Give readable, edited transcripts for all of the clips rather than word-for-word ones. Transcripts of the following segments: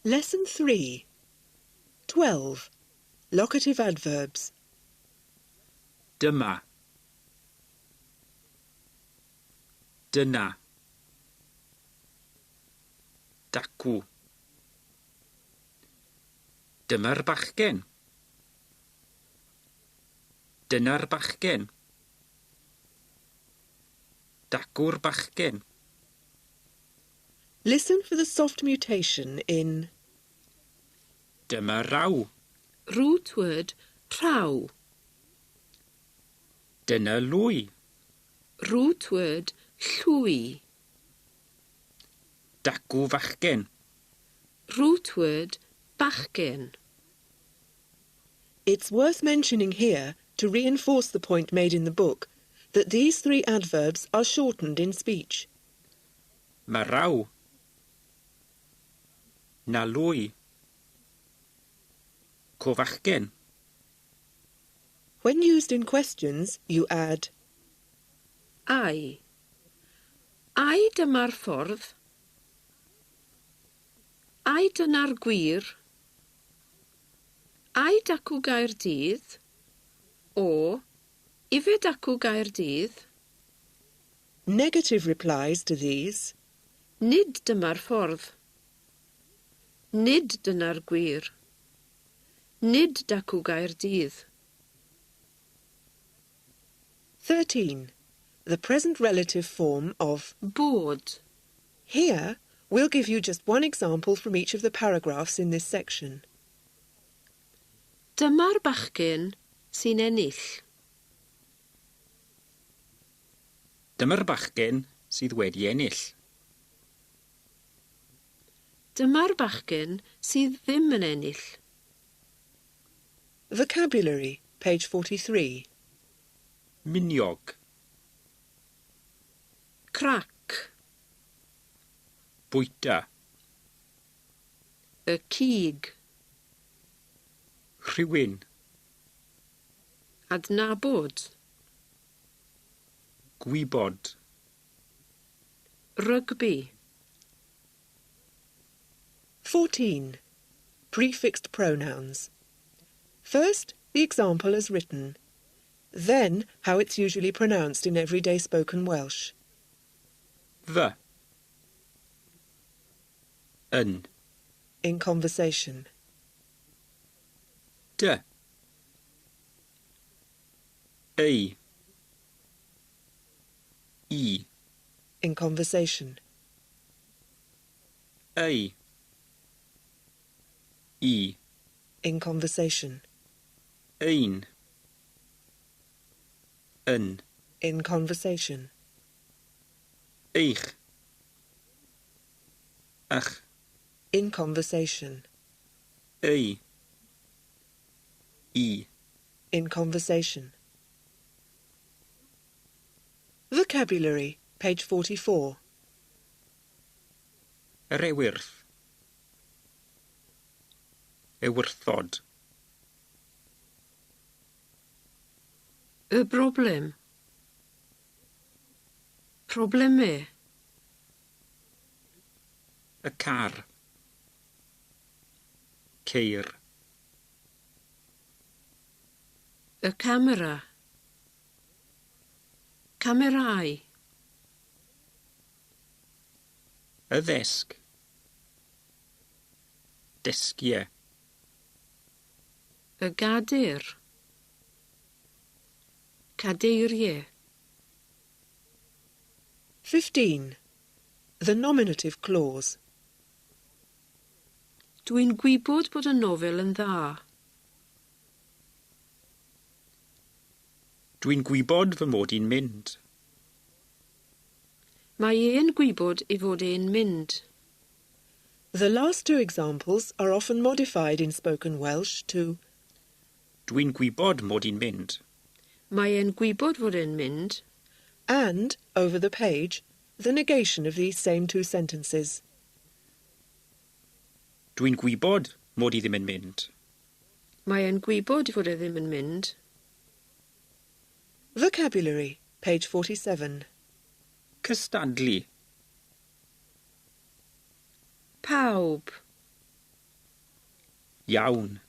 Lesson 3. 12. Locative adverbs. Dyma. Dyna. Dacw. Dyma'r bachgen. Dyna'r bachgen. Dacw'r bachgen. Listen for the soft mutation in Dyma raw. Root word traw. Dyna lwy. Root word llwy. Dacw fachgen. Root word bachgen. It's worth mentioning here, to reinforce the point made in the book, that these three adverbs are shortened in speech. Ma raw. Na lwy. Co fachgen. When used in questions, you add Ai. Ai dyma'r ffordd. Ai dyna'r gwir. Ai dacw Gaerdydd. O, ife dacw Gaerdydd. negative replies to these. Nid dyma'r ffordd. Nid dyna'r gwir. Nid dacw Gaerdydd. 13. The present relative form of Bod. Here, we'll give you just one example from each of the paragraphs in this section. Dyma'r bachgen sy'n ennill. Dyma'r bachgen sydd wedi ennill. Dyma'r bachgen sydd ddim yn ennill. Vocabulary, page 43. Miniog. Crac. Bwyta. Y cig. Rhywun. Adnabod. Gwybod. Rygbi. 14. Prefixed pronouns. First, the example as written. Then, how it's usually pronounced in everyday spoken Welsh. Fy. Yn. In conversation. Dy. Ei. I. In conversation. Ei. I. In conversation. Ein. Yn. In conversation. Eich. Ach. In conversation. Ei. I. In conversation. Vocabulary, page 44. Yr ewyrth. Ewyrthod. Y broblem. Problemau. Y car. Ceir. Y camera. Camerau. Y ddesg. Desgiau. Y gadir. Cadeiriau. 15. The nominative clause. Dwi'n gwybod bod y nofel yn dda. Dwi'n gwybod fy mod i'n mynd. Mae e'n gwybod ei fod e'n mynd. The last two examples are often modified in spoken Welsh to Dwi'n gwybod mod i'n mynd. Mae e'n gwybod fod e'n mynd. and, over the page, the negation of these same two sentences. Dwi'n gwybod mod I ddim yn mynd. Mae e'n gwybod fod e ddim yn mynd. Vocabulary, page 47. Cystadlu. Pawb. Iawn.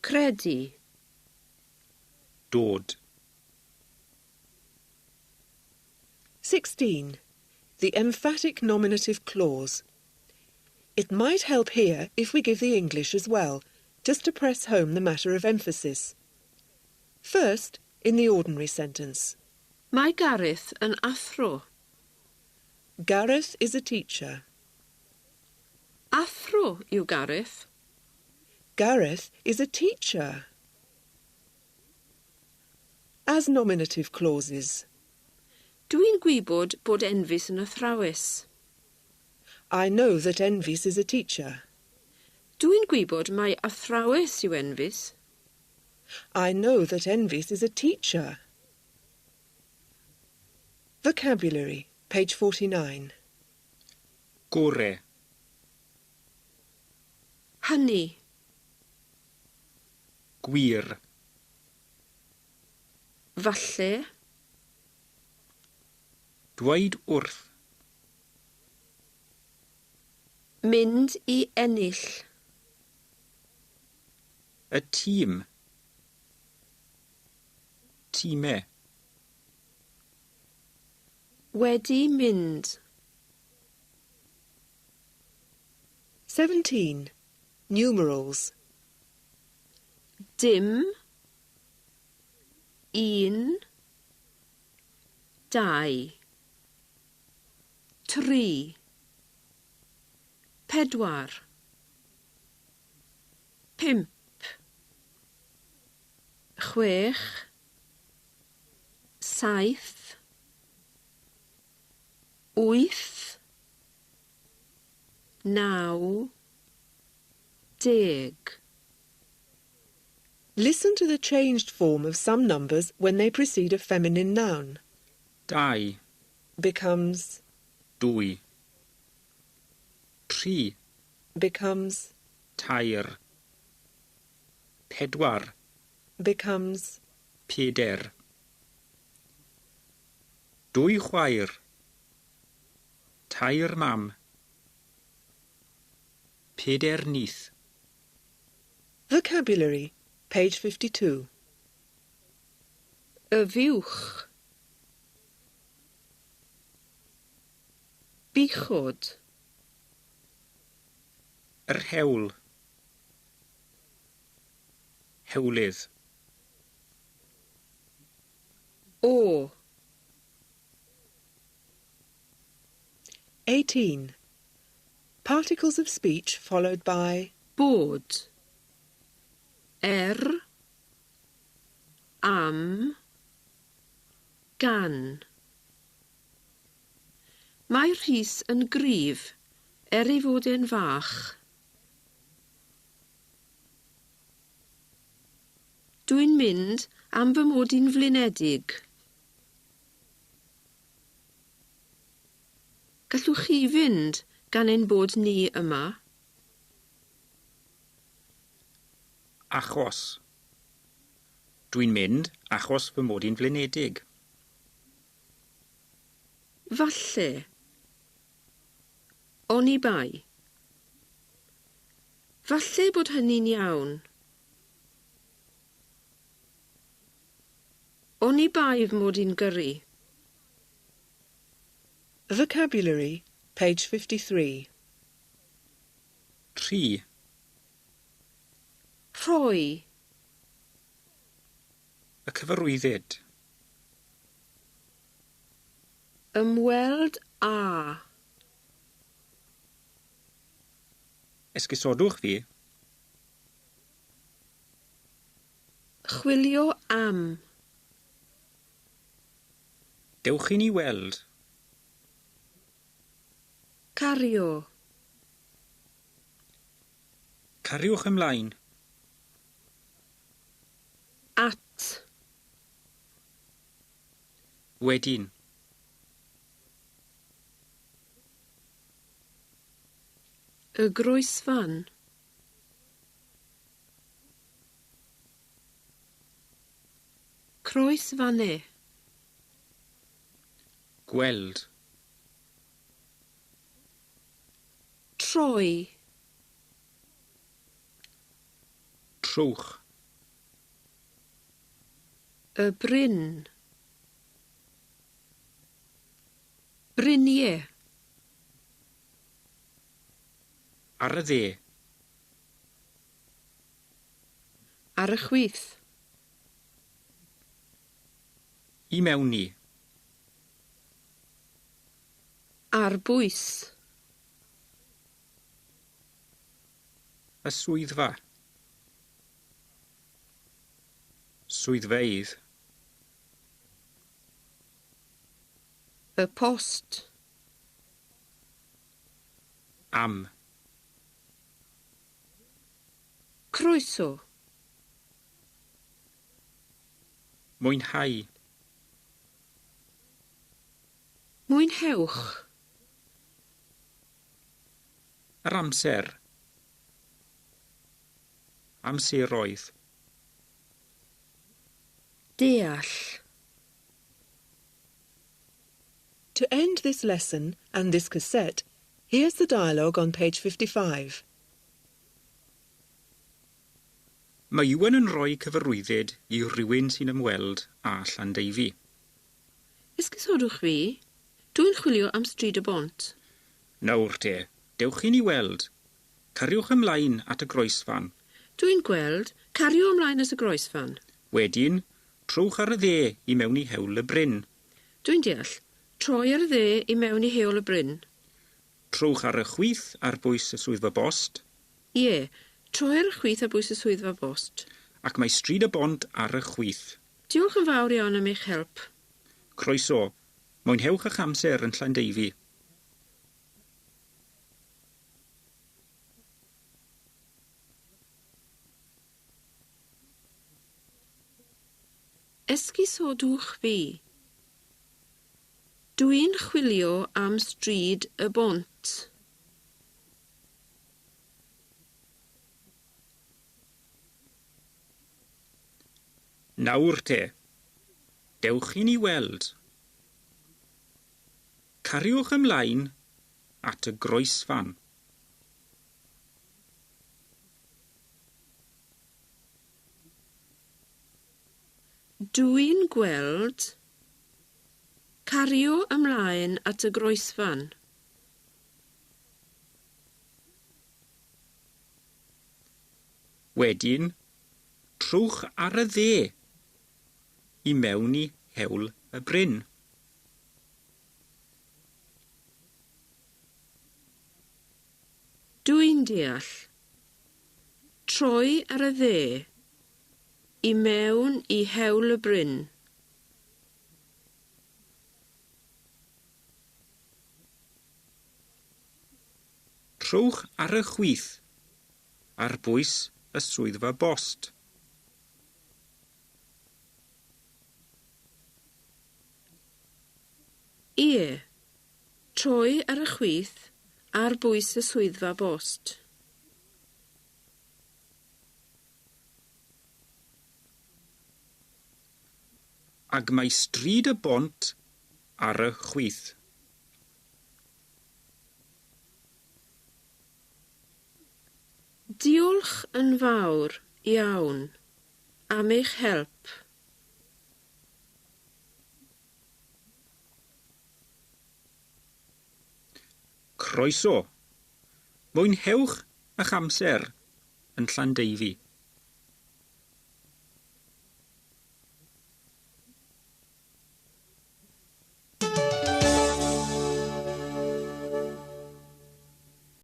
Credu. Dod. 16. The emphatic nominative clause. It might help here if we give the English as well, just to press home the matter of emphasis. First, in the ordinary sentence. Mae Gareth yn athro. Gareth is a teacher. Athro yw Gareth. Gareth is a teacher. As nominative clauses. Dwi'n gwybod bod Enfys yn athrawes. I know that Enfys is a teacher. Dwi'n gwybod mai athrawes yw Enfys. I know that Enfys is a teacher. Vocabulary, page 49. Gore. Hynny. Gwir. Falle. Dweud wrth. Mynd i ennill. Y tîm. Tîmau. Wedi mynd. 17. Numerals. Dim. Un. Dau. Tri. Pedwar. Pump. Chwech. Saith. Wyth. Naw. Deg. Listen to the changed form of some numbers when they precede a feminine noun. Dau. Becomes, Dwy. Tri. becomes, Tair. Pedwar. becomes, Peder. Dwy chwaer. Tair mam. Peder nyth. Vocabulary, page 52. Y fiwch. Bichod. Yr hewl. Hewlydd. O. 18. Particles of speech followed by Bod. Am. Gan. Mae Rhys yn gryf, ei fod e'n fach. Dwi'n mynd am fy mod i'n flinedig. Gallwch chi fynd gan ein bod ni yma? Achos. Dwi'n mynd achos fy mod i'n flinedig. Falle. Oni bai. Falle bod hynny'n iawn. Oni bai fy mod i'n gyrru. Vocabulary, page 53. Tri. Rhoi. Y cyfarwyddyd. Ymweld â. Esgusodwch fi. Chwilio am. Dewch i ni weld. Cario. Cariwch ymlaen. At. Wedyn. Y groesfan. Croesfanne. Gweld. Troi. trwch, y bryn, bryniau, ar y dde, ar y chwith, I mewn i, ar bwys, y swyddfa, swyddfeydd, y post, am, croeso, mwynhau, mwynhewch, yr amser, amseroedd, deall. To end this lesson and this cassette, here's the dialogue on page 55. Mae Iwan yn rhoi cyfarwyddyd I rywun sy'n ymweld â Llandeifi. Esgusodwch fi, dwi'n chwilio am stryd y bont. Nawr te, dewch chi'n I weld. Cariwch ymlaen at y groesfan. Dwi'n gweld, cario ymlaen at y groesfan. Wedyn, trwch ar y dde I mewn I hewl y bryn. Dwi'n deall, troi ar y dde I mewn I heol y bryn. Trwch ar y chwith ar bwys y swyddfa bost. Ie, troi ar y chwith ar bwys y swyddfa bost. Ac mae stryd y bont ar y chwith. Diolch yn fawr iawn am eich help. Croeso, mwynhewch eich amser yn Llandeifi. Esgusodwch fi. Dwi'n chwilio am stryd y bont. Nawr te, dewch chi'n I weld. Cariwch ymlaen at y groesfan. Dwi'n gweld, cario ymlaen at y groesfan. Wedyn, trwch ar y dde I mewn I hewl y bryn. Dwi'n deall. Troi ar y dde I mewn I hewl y bryn. Trwch ar y chwith ar bwys y swyddfa bost. Ie, troi ar y chwith ar bwys y swyddfa bost. Ag mae stryd y bont ar y chwith. Diolch yn fawr iawn am eich help. Croeso, mwynhewch eich amser yn Llandeifi.